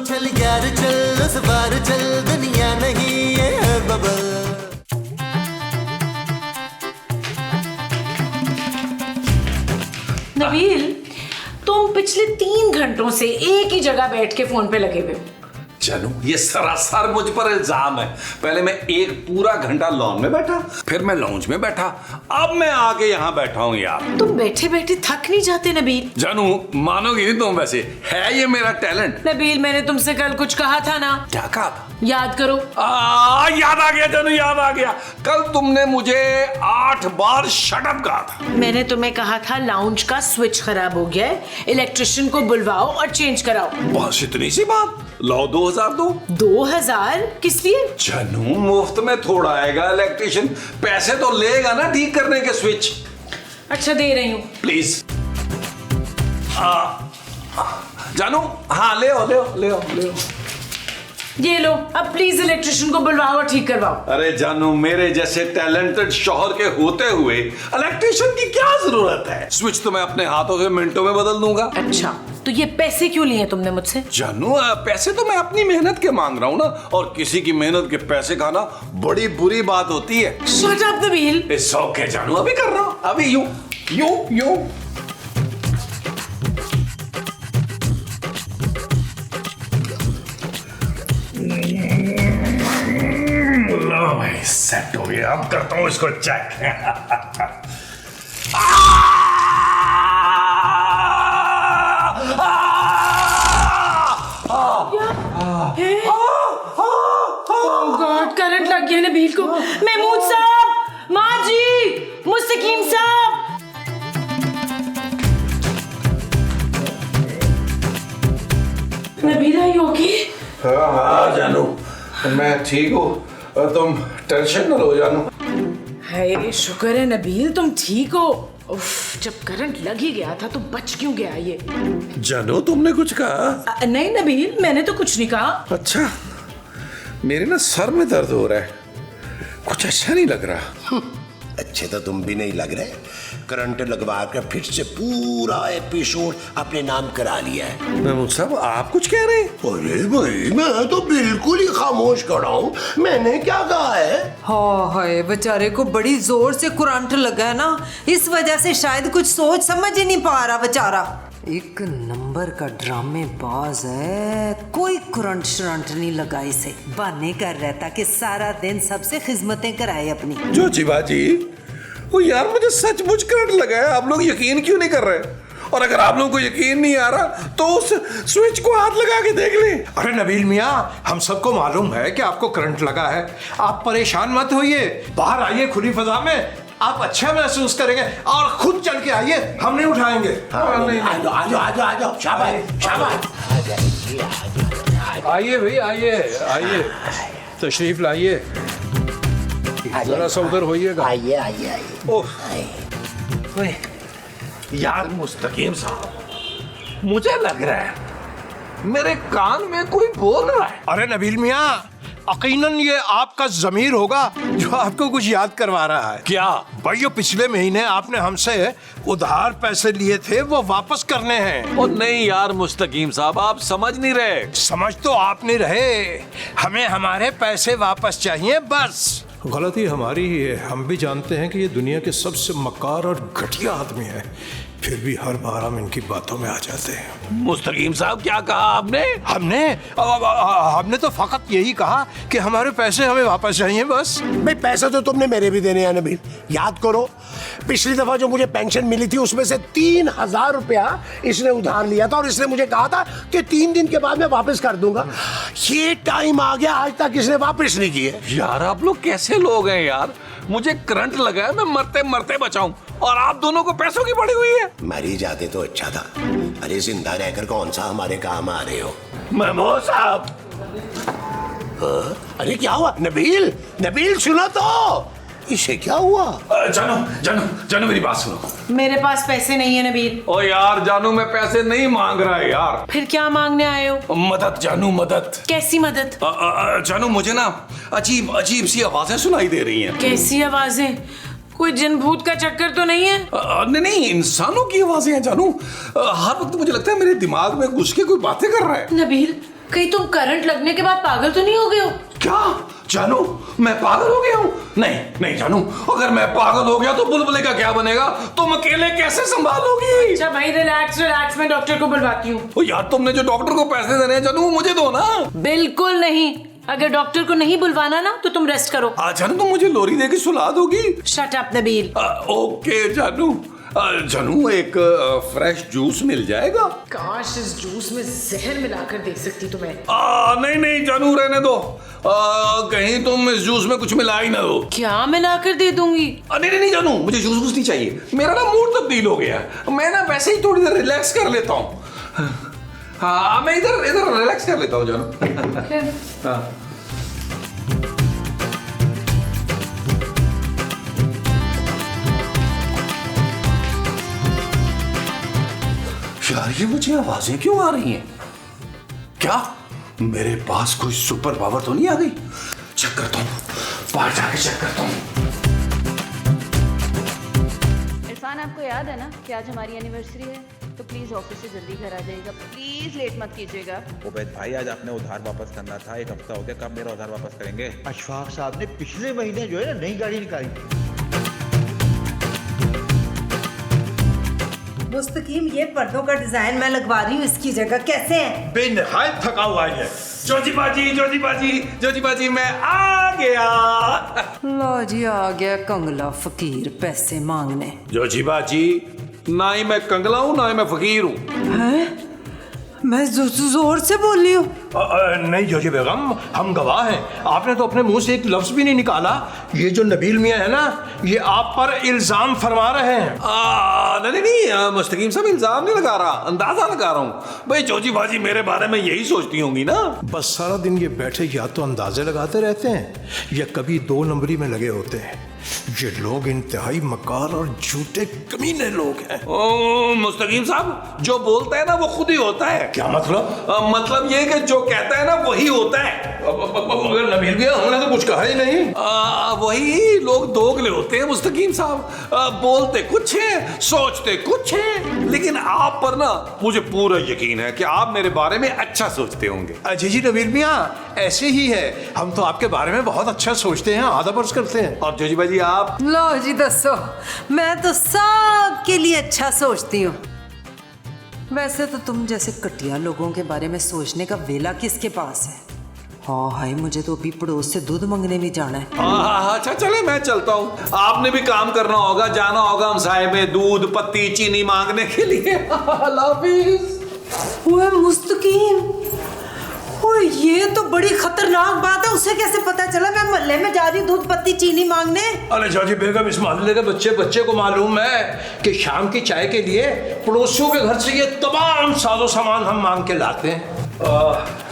चल यार चल, उस बार चल, दुनिया नहीं ये है बबल। नबील, तुम पिछले 3 घंटों से एक ही जगह बैठ के फोन पे लगे हुए हो। जानू, ये सरासर मुझ पर इल्जाम है। पहले मैं एक पूरा घंटा लॉन में बैठा, फिर मैं लाउंज में बैठा, अब मैं आके यहाँ बैठा हूँ यार। तुम बैठे बैठे थक नहीं जाते नबील? जानू, मानोगी नहीं तुम, वैसे है ये मेरा टैलेंट। नबील, मैंने तुमसे कल कुछ कहा था ना? क्या कहा? याद करो। याद आ गया जानू, याद आ गया। कल तुमने मुझे 8 बार शट अप कहा था। मैंने तुम्हें कहा था लाउंज का स्विच खराब हो गया है, इलेक्ट्रिशियन को बुलवाओ और चेंज कराओ। बस इतनी सी बात। लाओ 2000 दो। 2000 किस लिए? जानू, मुफ्त में थोड़ा आएगा इलेक्ट्रिशियन, पैसे तो लेगा ना ठीक करने के स्विच। अच्छा, दे रही हूँ। प्लीज। जानू, हाँ ले आओ। ये लो, अब प्लीज इलेक्ट्रिशियन को बुलवाओ और ठीक करवाओ। अरे जानू, मेरे जैसे टैलेंटेड शौहर के होते हुए इलेक्ट्रिशियन की क्या जरूरत है? स्विच तो मैं अपने हाथों से मिनटों में बदल दूंगा। अच्छा, तो ये पैसे क्यों लिए तुमने मुझसे? जानू, पैसे तो मैं अपनी मेहनत के मांग रहा हूँ ना, और किसी की मेहनत के पैसे खाना बड़ी बुरी बात होती है। Shut up Nabeel. It's okay जानू, अभी कर रहा हूँ, अभी यूं। भाई सेट हो गया, अब करता हूं इसको चेक। गॉड, करंट लग गया नबील को। महमूद साहब, माँ जी, मुस्तकीम साहब। नबील, आई ओके? हाँ जानू, मैं ठीक हूँ, तुम टेंशन न लो जानू। है, शुक्र है नबील तुम ठीक हो। उफ, जब करंट लग ही गया था तो बच क्यों गया ये? जानू, तुमने कुछ कहा? नहीं नबील, मैंने तो कुछ नहीं कहा। अच्छा, मेरे ना सर में दर्द हो रहा है, कुछ अच्छा नहीं लग रहा। अच्छे तो तुम भी नहीं लग रहे। करंट लगवा कर फिर से पूरा एपिसोड अपने नाम करा लिया है। महमूद साहब, आप कुछ कह रहे हैं? अरे भाई, मैं तो बिल्कुल ही खामोश खड़ा हूँ। मैंने क्या कहा है? हाँ, हाय, बेचारे को बड़ी जोर से करंट लगा है ना, इस वजह से शायद कुछ सोच समझ ही नहीं पा रहा बेचारा। एक नंबर का ड्रामेबाज है, कोई करंट शरंट नहीं लगा इसे, बहाने कर रहता कि सारा दिन सबसे खिदमतें कराए अपनी। जो जीवाजी, वो यार मुझे सचमुच करंट लगा है, आप लोग यकीन क्यों नहीं कर रहे? और अगर आप लोगों को यकीन नहीं आ रहा तो उस स्विच को हाथ लगा के देख लें। अरे नबील मियाँ, हम सबको मालूम है कि आपको करंट लगा है, आप परेशान मत होइए। बाहर आइए खुली फजा में, आप अच्छा महसूस करेंगे, और खुद चल के आइए, हम नहीं उठाएंगे। आजो, शाबाश। आइए भाई, आइए, तशरीफ लाइए, जरा सा उधर होइएगा। आइए। ओह यार मुस्तकीम साहब, मुझे लग रहा है मेरे कान में कोई बोल रहा है। अरे नबील मियाँ, यकीनन ये आपका ज़मीर होगा जो आपको कुछ याद करवा रहा है। क्या? भाई, जो पिछले महीने आपने हमसे उधार पैसे लिए थे वो वापस करने हैं। और नहीं यार मुस्तकीम साहब, आप समझ नहीं रहे। समझ तो आप नहीं रहे, हमें हमारे पैसे वापस चाहिए बस। गलती हमारी ही है, हम भी जानते हैं कि ये दुनिया के सबसे मक्कार और घटिया आदमी है, फिर भी हर बार हम इनकी बातों में आ जाते हैं। मुस्तकीम साहब, क्या कहा आपने? हमने तो फकत यही कहा कि हमारे पैसे हमें वापस चाहिए बस। भाई, पैसे तो तुमने मेरे भी देने हैं नबील। याद करो, पिछली दफा जो मुझे पेंशन मिली थी उसमें से 3000 रुपया इसने उधार लिया था, और इसने मुझे कहा था कि 3 दिन के बाद मैं वापस कर दूंगा। ये टाइम आ गया, आज तक इसने वापस नहीं किए। यार आप लोग कैसे लोग हैं यार? मुझे करंट लगा है, मैं मरते मरते बचाऊं, और आप दोनों को पैसों की पड़ी हुई है। मर ही जाते तो अच्छा था। अरे जिंदा रहकर कौन सा हमारे काम आ रहे हो? महमूद साहब, अरे क्या हुआ? नबील सुनो तो, इसे क्या हुआ? जानू मेरी बात सुनो। मेरे पास पैसे नहीं है नबील। ओ यार जानू, मैं पैसे नहीं मांग रहा है यार। फिर क्या मांगने आए हो? मदद जानू, मदद। कैसी मदद? जानू, मुझे ना अजीब सी आवाजें सुनाई दे रही हैं। कैसी आवाजें? कोई जिन भूत का चक्कर तो नहीं है? नहीं, इंसानों की आवाजें हैं जानू। हर वक्त मुझे लगता है मेरे दिमाग में घुस के कोई बातें कर रहा है। नबील, कहीं तुम करंट लगने के बाद पागल तो नहीं हो गए हो? क्या जानू, मैं पागल हो गया हूँ? नहीं नहीं जानू, अगर मैं पागल हो गया तो बुलबुले का क्या बनेगा? तुम अकेले कैसे संभालोगी? अच्छा भाई रिलैक्स रिलैक्स, मैं डॉक्टर को बुलवाती हूँ। ओ यार, तुमने जो डॉक्टर को पैसे देने हैं जानू, वो मुझे दो ना। बिल्कुल नहीं, अगर डॉक्टर को नहीं बुलवाना ना तो तुम रेस्ट करो। जानू, तुम मुझे लोरी दे के सुला दोगी? Shut up Nabeel. ओके जानू। जानू, एक फ्रेश जूस मिल जाएगा? काश इस जूस में जहर मिलाकर दे सकती तुम्हें। नहीं नहीं जानू, रहने दो। कहीं तुम इस जूस में कुछ मिला ही ना दो। क्या मिलाकर दे दूंगी? नहीं नहीं जानू, मुझे जूस नहीं चाहिए। मेरा ना मूड तब्दील हो गया, मैं ना वैसे ही थोड़ी देर रिलैक्स कर लेता हूँ। हाँ, मैं इधर रिलैक्स कर लेता हूँ जानू। हाँ। यार, ये मुझे आवाजें क्यों आ रही हैं? क्या मेरे पास कोई सुपर पावर तो नहीं आ गई? चेक करता हूँ, बाहर जाके चेक करता हूँ। इरफान, आपको याद है ना कि आज हमारी एनिवर्सरी है, तो प्लीज ऑफिस से जल्दी घर आ जाइएगा। प्लीज लेट मत कीजिएगा। उबैद भाई, आज आपने उधार वापस करना था, 1 हफ्ता हो गया, कब मेरा उधार वापस करेंगे? अशफाक साहब ने पिछले महीने जो है ना नई गाड़ी निकाली थी। मुस्तकीम, ये पर्दों का डिजाइन मैं लगवा रही हूँ इसकी जगह, कैसे है? बेनहायत थका हुआ है। जोजी बाजी, मैं आ गया। लो जी, आ गया कंगला फकीर पैसे मांगने। जोजी बाजी, ना ही मैं कंगला हूँ ना ही मैं फकीर हूँ। हैं? मैं जोर से बोल रही हूँ। नहीं जोजी बेगम, हम गवाह हैं। आपने तो अपने मुंह से एक लफ्ज भी नहीं निकाला। ये जो नबील मियां है ना, ये आप पर इल्जाम फरमा रहे हैं। नहीं, मुस्तकीम साहब इल्जाम नहीं लगा रहा, अंदाजा लगा रहा हूँ। भाई जोजी बाजी मेरे बारे में यही सोचती होंगी ना। बस सारा दिन ये बैठे या तो अंदाजे लगाते रहते हैं या कभी 2 नंबरी में लगे होते हैं। ये लोग इंतहाई मकार और झूठे कमीने लोग हैं। मुस्तकीम साहब, जो बोलता है ना वो खुद ही होता है। क्या मतलब? मतलब ये कि जो कहता है ना वही होता है। मगर नबील भैया, हमने तो कुछ कहा ही नहीं। वही लोग दोगले होते हैं मुस्तकीम साहब। बोलते कुछ है, सोचते कुछ है, लेकिन आप पर ना मुझे पूरा यकीन है कि आप मेरे बारे में अच्छा सोचते होंगे। जी नबील भैया, ऐसे ही है। हम तो आपके बारे में बहुत अच्छा सोचते हैं, आदर वर्ज करते हैं। और जोजी भाई आप? लो जी दसो, मैं तो सब के लिए अच्छा सोचती हूँ। वैसे तो तुम जैसे कटिया लोगों के बारे में सोचने का वेला किसके पास है? हाँ हाय, मुझे तो अभी पड़ोस से दूध मांगने भी जाना है। अच्छा चले, मैं चलता हूँ। आपने भी काम करना होगा, जाना होगा हमसाए में दूध पत्ती चीनी मांगने के लिए। अल्लाह हाफिज। ओए मुस्तकीम, ओए ये तो बड़ी खतरनाक बात है। उसे कैसे पता चला मैं मोहल्ले में जा रही हूँ दूध पत्ती चीनी मांगने? अरे जाजी बेगम, इस मोहल्ले के बच्चे को मालूम है कि शाम की चाय के लिए पड़ोसियों के घर से ये तमाम साजो सामान हम मांग के लाते हैं।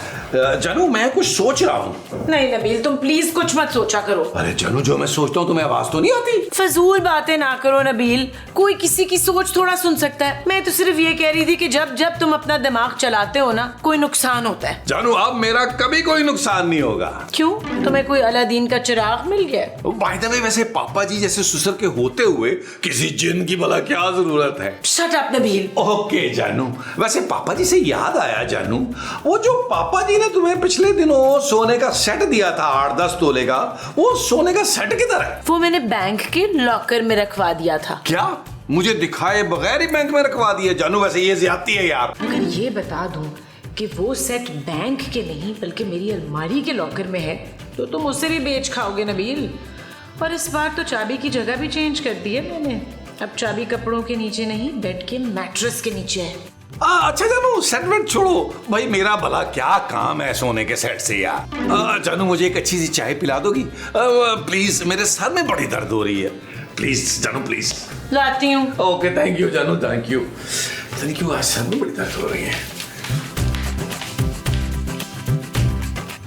जानू, मैं कुछ सोच रहा हूँ। नहीं नबील, तुम प्लीज कुछ मत सोचा करो। अरे जानू, जो मैं सोचता हूँ तुम्हें आवाज तो नहीं आती? फजूल बातें ना करो नबील, कोई किसी की सोच थोड़ा सुन सकता है। मैं तो सिर्फ ये कह रही थी कि जब जब तुम अपना दिमाग चलाते हो ना, कोई नुकसान होता है। जानू, अब मेरा कभी कोई नुकसान नहीं होगा। क्यों? तुम्हें कोई अलादीन का चिराग मिल गया? बाय द वे, वैसे पापा जी जैसे ससुर के होते हुए किसी जिन की भला क्या जरूरत है? Shut up Nabeel. ओके जानू, वैसे पापा जी से याद आया जानू, वो जो पापा जी ने तुम्हें पिछले दिनों सोने का सेट दिया था 8-10 तोले का, वो सोने का सेट किधर है? वो मैंने बैंक के लॉकर में रखवा दिया था। क्या? मुझे दिखाए बगैर ही बैंक में रखवा दिया? जानू, वैसे ये ज्यादती है यार। अगर ये बता दूं कि वो सेट बैंक के नहीं बल्कि मेरी अलमारी के लॉकर में है, तो तुम उससे भी बेच खाओगे नबील। और इस बार तो चाबी की जगह भी चेंज कर दी है मैंने। अब चाबी कपड़ों के नीचे नहीं, बेड के मैट्रेस के नीचे है। अच्छा जानू, सेट वेट छोड़ो भाई, मेरा भला क्या काम है सोने के सेट से यार। जानू, मुझे एक अच्छी सी चाय पिला दोगी प्लीज? मेरे सर में बड़ी दर्द हो रही है। प्लीज जानू, प्लीज। लाती हूँ। ओके, थैंक यू जानू, थैंक यू। पता नहीं क्यों आज सर में बड़ी दर्द हो रही है।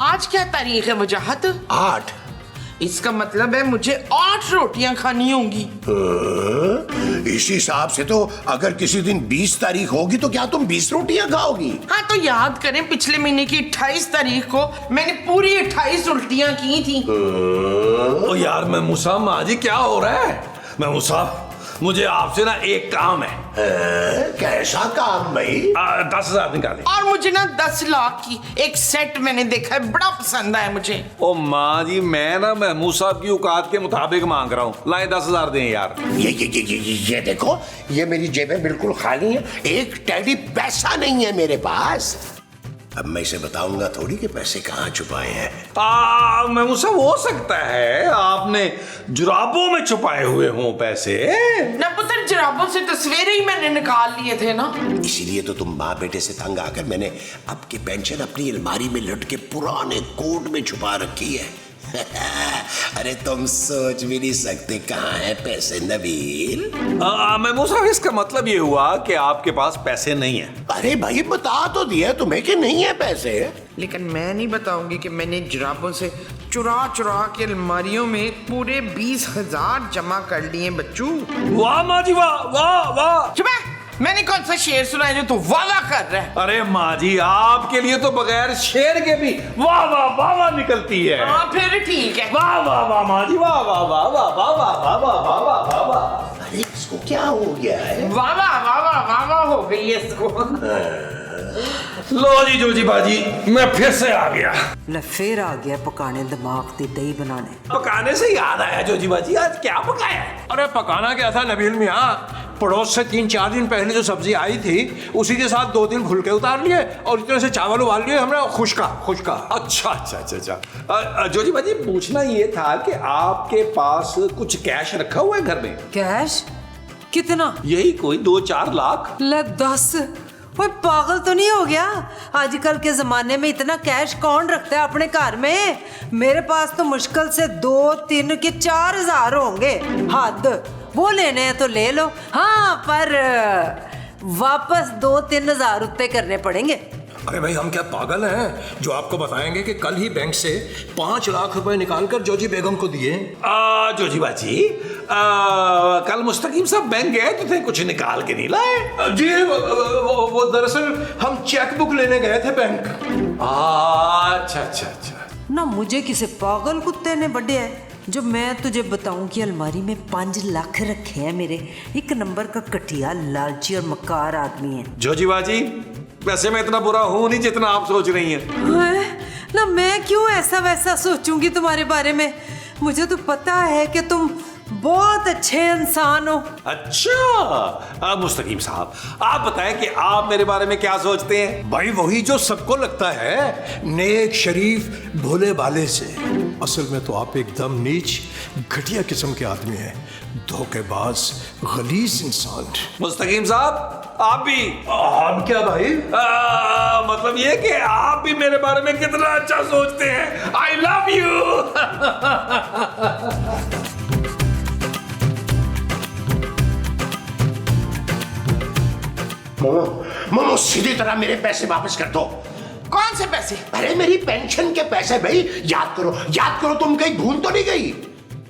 आज क्या तारीख है वजाहत? 8। इसका मतलब है मुझे 8 रोटियां खानी होंगी। इस हिसाब से तो अगर किसी दिन 20 तारीख होगी तो क्या तुम 20 रोटियां खाओगी? हाँ तो याद करें, पिछले महीने की 28 तारीख को मैंने पूरी 28 उल्टियां की थी। ओ यार, मैं मुसाम आज ही क्या हो रहा है? मैं मुसाम, मुझे आपसे ना एक काम है। कैसा काम भाई? 10,000 निकाले। और मुझे ना 10 लाख की एक सेट मैंने देखा है, बड़ा पसंद आया मुझे। ओ माँ जी, मैं ना महमूद साहब की औकात के मुताबिक मांग रहा हूँ, लाए 10,000 दें यार। ये देखो, ये मेरी जेबें बिल्कुल खाली हैं, एक टेडी पैसा नहीं है मेरे पास। अब मैं इसे बताऊंगा थोड़ी कि पैसे कहाँ छुपाए हैं। महमूद साहब, हो सकता है आपने जुराबों में छुपाए हुए हों पैसे। ना पुत्र, जुराबों से तो सवेरे ही मैंने निकाल लिए थे ना। इसीलिए तो तुम माँ बेटे से तंग आकर मैंने आपकी पेंशन अपनी अलमारी में लट के पुराने कोट में छुपा रखी है। अरे तुम सोच भी नहीं सकते कहाँ है पैसे नबील। महमूद साहब, इसका मतलब ये हुआ कि आपके पास पैसे नहीं है। अरे भाई, बता तो दिया तुम्हें कि नहीं है पैसे। लेकिन मैं नहीं बताऊंगी कि मैंने जुराबों से चुरा चुरा के अलमारियों में पूरे 20,000 जमा कर लिए बच्चू। वाह माँ जी, वाह वाह वाह। चुप है, मैंने कौन सा शेर सुनाया जो तू वादा कर रहा है? अरे माँ जी, आपके लिए तो बगैर शेर के भी वाह वाह वाह वाह निकलती है। हाँ फिर ठीक है। वाह वाह वाह माँ जी, वाह वाह वाह वाह वाह वाह वाह वाह वाह वाह वाह वाह। अरे इसको क्या हो गया है? वाह वाह वाह वाह वाह वाह हो गई है इसको। लो जी जोजी बाजी, मैं फिर से आ गया। ले फिर आ गया पकाने दिमाग दी दही बनाने। पकाने से याद आया जोजी बाजी, आज क्या पकाया? अरे पकाना क्या था नबील मियाँ, पड़ोस से 3-4 दिन पहले जो सब्जी आई थी उसी के साथ 2-3 फुलके उतार लिए और इतने से चावल उबाल लिए हमने, खुशका। अच्छा अच्छा अच्छा अच्छा। जोजी बाजी, पूछना ये था कि आपके पास कुछ कैश रखा हुआ है घर में? कैश? कितना? यही कोई 2-4 लाख। ले 10। ओए पागल तो नहीं हो गया? आजकल के जमाने में इतना कैश कौन रखता है अपने घर में? मेरे पास तो मुश्किल से 2-3 के 4,000 होंगे हद। वो लेने हैं तो ले लो, हाँ पर वापस 2-3 हजार उत्ते करने पड़ेंगे। अरे भाई, हम क्या पागल हैं जो आपको बताएंगे कि कल ही बैंक से 5 लाख रुपए निकालकर जोजी बेगम को दिए। जोजी बाजी, कल मुस्तकीम साहब बैंक गए तो थे, कुछ निकाल के नहीं लाए? जी वो दरअसल हम चेकबुक लेने गए थे बैंक। अच्छा अच्छा अच्छा। ना मुझे किसी पागल कुत्ते ने बड्डे है जो मैं तुझे बताऊं कि अलमारी में 5 लाख रखे हैं मेरे। एक नंबर का कटिया, लालची और मक्कार आदमी है। जोजी बाजी, वैसे मैं इतना बुरा हूं नहीं जितना आप सोच रही हैं। ना मैं क्यों ऐसा वैसा सोचूंगी तुम्हारे बारे में? मुझे तो पता है कि तुम बहुत अच्छे इंसान हो। अच्छा मुस्तकीम साहब, आप बताएं कि आप मेरे बारे में क्या सोचते हैं? भाई वही जो सबको लगता है, नेक, शरीफ, भोले भाले से। असल में तो आप एकदम नीच, घटिया किस्म के आदमी हैं, धोखेबाज, गलीज इंसान। मुस्तकीम साहब, आप भी? हम क्या भाई? मतलब ये कि आप भी मेरे बारे में कितना अच्छा सोचते हैं। I love you. मोमो, सीधी तरह मेरे पैसे वापस कर दो। कौन से पैसे? अरे मेरी पेंशन के पैसे भाई। याद करो, तुम कहीं भूल तो नहीं गई?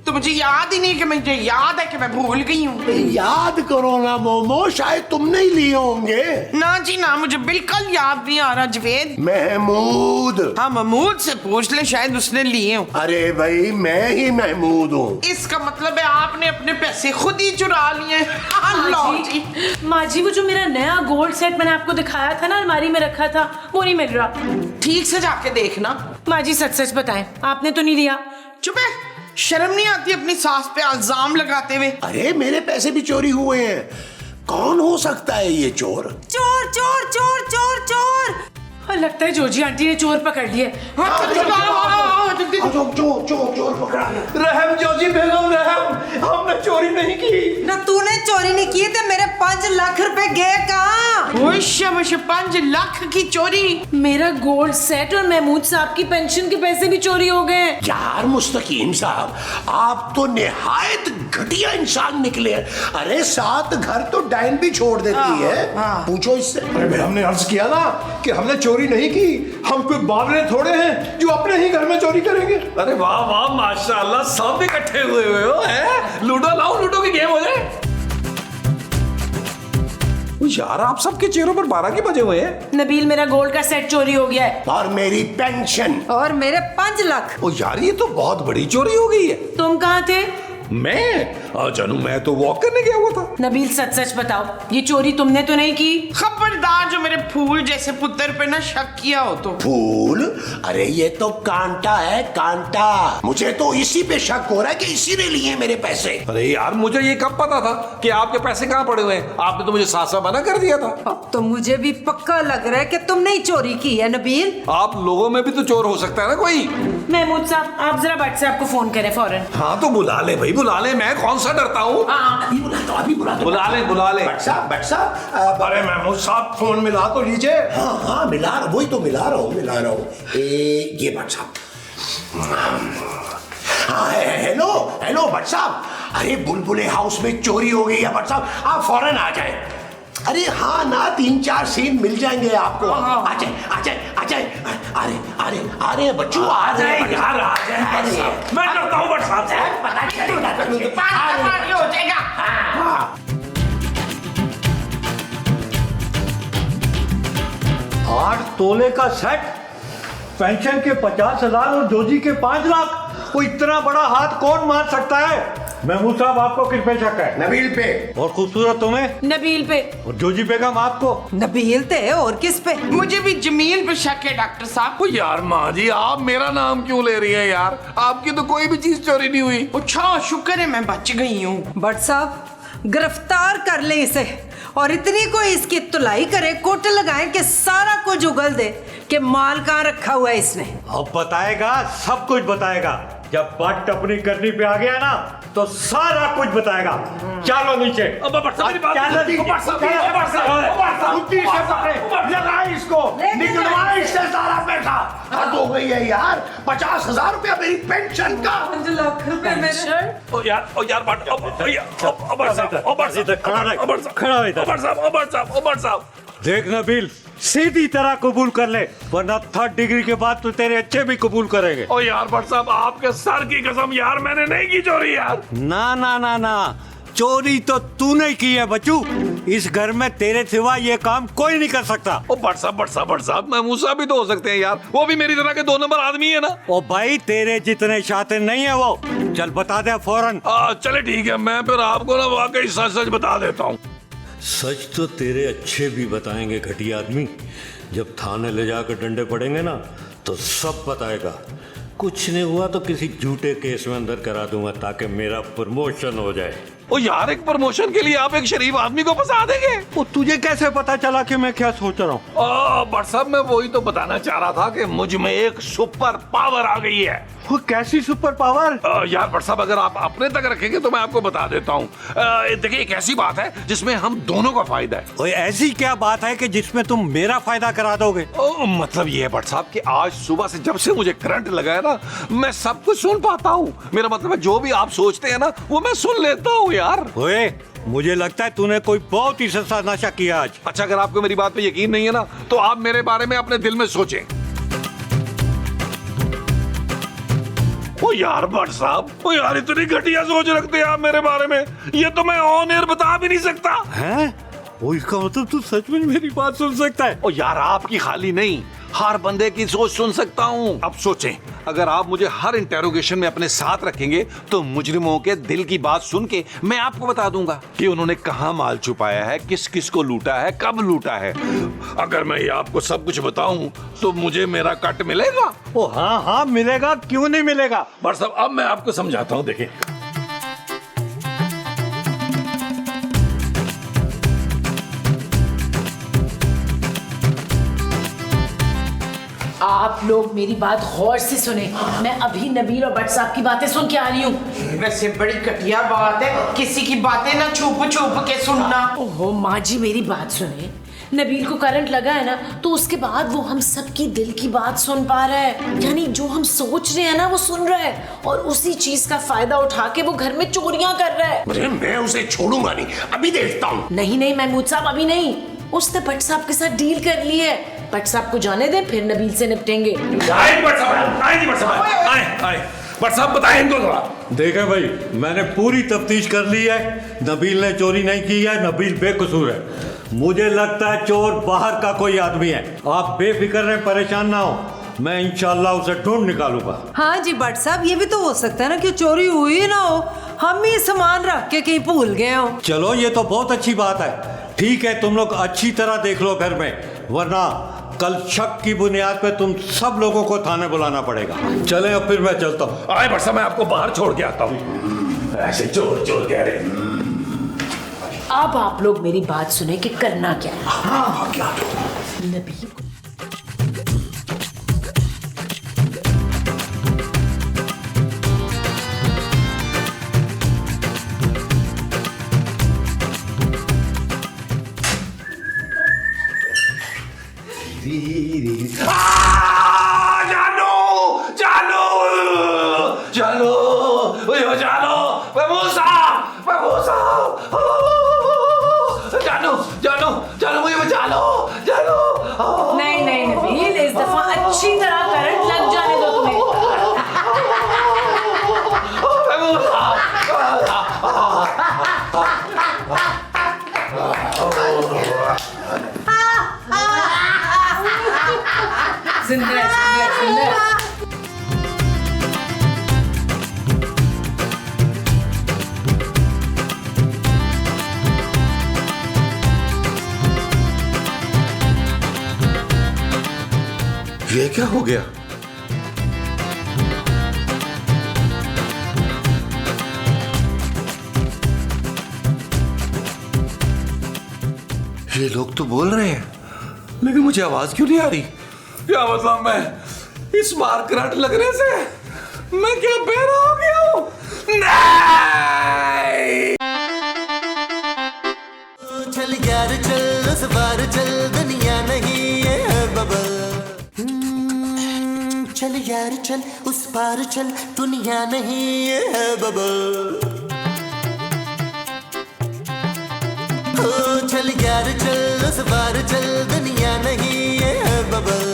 तो मुझे याद ही नहीं कि मुझे याद है कि मैं भूल गई हूँ। याद करो ना मोमो, शायद तुमने ही लिए होंगे। ना जी ना, मुझे बिल्कुल याद नहीं आ रहा जवेद। महमूद। हाँ, महमूद से पूछ ले, शायद उसने लिए हो। अरे भाई, मैं ही महमूद हूँ। इसका मतलब है आपने अपने पैसे खुद ही चुरा लिए। माँ जी, वो जो मेरा नया गोल्ड सेट मैंने आपको दिखाया था ना, अलमारी में रखा था, वो नहीं मिल रहा। ठीक से जाके देखना। माँ जी, सच सच बताएं, आपने तो नहीं लिया? चुप है, शर्म नहीं आती अपनी सास पे इल्जाम लगाते हुए? अरे मेरे पैसे भी चोरी हुए हैं। कौन हो सकता है ये चोर? चोर चोर चोर चोर चोर। लगता है जोजी आंटी ने चोर पकड़ लिए। चोर पकड़ा। रहम जोजी बेगम, रहम, हमने चोरी नहीं की। ना तूने चोरी नहीं की तो मेरे 5 लाख रुपए गए कहाँ? 5 लाख की चोरी? मेरा गोल्ड सेट और महमूद साहब की पेंशन के पैसे भी चोरी हो गए। यार मुस्तकीम साहब, आप तो निहायत घटिया इंसान निकले हैं। अरे 7 घर तो डायन भी छोड़ देती है। पूछो इससे। अरे भाई, हमने अर्ज किया ना कि हमने चोरी नहीं की। हम कोई बावले थोड़े हैं जो अपने ही घर में चोरी करेंगे। अरे वाह वाह, माशाल्लाह, सब इकट्ठे हुए हो हैं। लूडो लाओ, लूडो की गेम हो जाए। यार, आप सबके चेहरों पर 12 के बजे हुए हैं। नबील, मेरा गोल्ड का सेट चोरी हो गया है। और मेरी पेंशन। और मेरे 5 लाख। ओ यार, ये तो बहुत बड़ी चोरी हो गई है। तुम कहाँ थे? मैं जानू मैं तो वॉक करने गया हुआ था। नबील सच सच बताओ, ये चोरी तुमने तो नहीं की? खबरदार जो मेरे फूल जैसे पुत्र पे ना शक किया हो तो। फूल? अरे ये तो कांटा है, कांटा। मुझे तो इसी पे शक हो रहा है कि इसी ने लिए मेरे पैसे। अरे यार मुझे ये कब पता था कि आपके पैसे कहाँ पड़े हुए हैं? आपने तो मुझे साफ साफ मना कर दिया था। अब तो मुझे भी पक्का लग रहा है कि तुमने ही चोरी की है नबील। आप लोगों में भी तो चोर हो सकता है ना कोई। महमूद साहब, आप जरा भट्ट साहब को फोन करें फौरन। हाँ तो बुला ले भाई, बुला ले, मैं कौन सा डरता हूँ। अभी बुलाता हूं, अभी बुलाता हूं। बुला ले बुला ले। भट्ट साहब, अरे महमूद साहब फोन मिला तो लीजिए। हाँ मिला, वही तो मिला रहा हूँ। ये भट्ट साहब। हाँ हेलो भट्ट साहब। अरे बुलबुले हाउस में चोरी हो गई है भट्ट साहब, आप फौरन आ जाए। अरे हाँ ना, 3-4 सीन मिल जाएंगे आपको। आ जाए। अरे बच्चू आ जाए यार, आ जाए। मैं डरता हूँ भट्ट साहब से। हो जाएगा। 8 तोले का सेट, पेंशन के 50,000 और जोजी के 5 लाख। वो इतना बड़ा हाथ कौन मार सकता है? महमूद साहब आपको किस पे शक है? नबील पे। और खूबसूरत तुम्हें? नबील पे। और जोजी बेगम आपको? नबील ते और किस पे? मुझे भी जमील पे शक है डॉक्टर साहब। ओ यार माँ जी, आप मेरा नाम क्यों ले रही है यार? आपकी तो कोई भी चीज चोरी नहीं हुई। अच्छा शुक्र है मैं बच गई हूँ। भट्ट साहब गिरफ्तार कर ले इसे, और इतनी कोई इसकी तुलाई करे, कोट लगाए कि सारा कुछ उगल दे कि माल कहाँ रखा हुआ है इसने। अब बताएगा, सब कुछ बताएगा। जब बात टपनी करनी पे आ गया ना तो सारा कुछ बताएगा। चलो नीचे। लगाए इसको, निकलवाए इससे सारा पैसा। हद हो गई है यार, 50,000 रुपया मेरी पेंशन का। 5 लाख रुपए मेरे। ओ यार भट्ट साहब। देख नबील, सीधी तरह कबूल कर ले, वरना 3rd डिग्री के बाद तो तेरे अच्छे भी कबूल करेंगे। ओ यार भट्ट साहब, आपके सर की कसम यार, मैंने नहीं की चोरी यार। ना, चोरी तो तूने की है बच्चू। इस घर में तेरे सिवा ये काम कोई नहीं कर सकता। ओ भट्ट साहब, महमूद साहब भी तो हो सकते हैं यार, वो भी मेरी तरह के 2 नंबर आदमी है ना। ओ भाई, तेरे जितने शातिर नहीं है वो। चल बता दे फौरन। चले ठीक है, मैं फिर आपको ना वाकई सच बता देता हूँ। सच तो तेरे अच्छे भी बताएंगे घटिया आदमी। जब थाने ले जाकर डंडे पड़ेंगे ना तो सब बताएगा। कुछ नहीं हुआ तो किसी झूठे केस में अंदर करा दूंगा ताकि मेरा प्रमोशन हो जाए। ओ यार, एक प्रमोशन के लिए आप एक शरीफ आदमी को फंसा देंगे? वो तुझे कैसे पता चला कि मैं क्या सोच रहा हूँ? भट्ट साहब, मैं वही तो बताना चाह रहा था कि मुझ में एक सुपर पावर आ गई है। वो कैसी सुपर पावर? यार भट्ट साहब, अगर आप अपने तक रखेंगे तो मैं आपको बता देता हूँ। देखिए, एक ऐसी बात है जिसमें हम दोनों का फायदा है। ओए, ऐसी क्या बात है कि जिसमें तुम मेरा फायदा करा दोगे? मतलब ये है भट्ट साहब कि आज सुबह से जब से मुझे करंट लगा है ना, मैं सब कुछ सुन पाता हूँ। मेरा मतलब है, जो भी आप सोचते हैं ना वो मैं सुन लेता हूँ यार। ओए, मुझे लगता है तूने कोई बहुत ही सस्ता नशा किया आज। अच्छा, अगर आपको मेरी बात पे यकीन नहीं है ना तो आप मेरे बारे में अपने दिल में सोचें। ओ यार भट्ट साहब, ओ यार, इतनी घटिया सोच रखते हैं आप मेरे बारे में, ये तो मैं ऑन एयर बता भी नहीं सकता। हैं? वो इसका मतलब तू सच में मेरी बात सुन सकता है? ओ यार, आपकी खाली नहीं, हर बंदे की सोच सुन सकता हूँ। अब सोचें, अगर आप मुझे हर इंटेरोगेशन में अपने साथ रखेंगे तो मुजरिमों के दिल की बात सुन के मैं आपको बता दूंगा कि उन्होंने कहाँ माल छुपाया है, किस किस को लूटा है, कब लूटा है। अगर मैं ये आपको सब कुछ बताऊं तो मुझे मेरा कट मिलेगा? ओ हाँ मिलेगा, क्यों नहीं मिलेगा? भट्ट साहब, अब मैं आपको समझाता हूँ। देखिए, आप लोग मेरी बात गौर से सुने। मैं अभी नबील और भट्ट साहब की बातें सुन के आ रही हूँ। वैसे बड़ी घटिया बात है किसी की बातें ना छुप के सुनना। ओहो माँ जी, मेरी बात सुने। नबील को करंट लगा है ना, तो उसके बाद वो हम सबकी दिल की बात सुन पा रहा है। यानी जो हम सोच रहे हैं ना वो सुन रहा है, और उसी चीज का फायदा उठा के वो घर में चोरियां कर रहा है। अरे मैं उसे छोड़ूंगा नहीं, अभी देखता हूँ। नहीं महमूद साहब, अभी नहीं। उसने भट्ट साहब के साथ डील कर ली है। भट्ट साहब को जाने दें, फिर नबील से निपटेंगे। भट्ट साहब बताएं इनको थोड़ा। देखे भाई, मैंने पूरी तफ्तीश कर ली है। नबील ने चोरी नहीं की है, नबील बेकसूर है। मुझे लगता है चोर बाहर का कोई आदमी है। आप बेफिक्र रहें, परेशान ना हो, मैं इंशाल्लाह उसे ढूंढ निकालूंगा। हाँ जी भट्ट साहब, ये भी तो हो सकता है ना कि चोरी हुई ना हो, हम ही सामान रख के कहीं भूल गए हो। चलो ये तो बहुत अच्छी बात है। ठीक है, तुम लोग अच्छी तरह देख लो घर में, वरना कल शक की बुनियाद पे तुम सब लोगों को थाने बुलाना पड़ेगा। चलें, अब फिर मैं चलता हूँ। आए बरसा, मैं आपको बाहर छोड़ के आता हूँ। ऐसे चोर चोर कह रहे। अब आप लोग मेरी बात सुने कि करना क्या है। हाँ क्या? नबील जानो जानो जानो यो जानो बबूसा बबूसा जानो जानो जानो मुझे बचा लो जानो। नहीं नहीं नबील, इस दफा अच्छी तरह करंट लग जाने दो तुम्हें। जिंदा है, जिंदा है। ये क्या हो गया? ये लोग तो बोल रहे हैं, लेकिन मुझे आवाज क्यों नहीं आ रही? क्या मतलब, मैं इस बार करंट लगने से मैं क्या बहरा हो गया हूं? नहीं! चल यार चल, उस बार चल, दुनिया नहीं है बबल। चल यार चल, उस पार चल, दुनिया नहीं है बबल। चल यार चल, उस बार चल, दुनिया नहीं है बबल।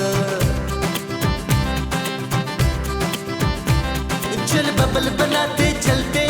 चल बबल बनाते चलते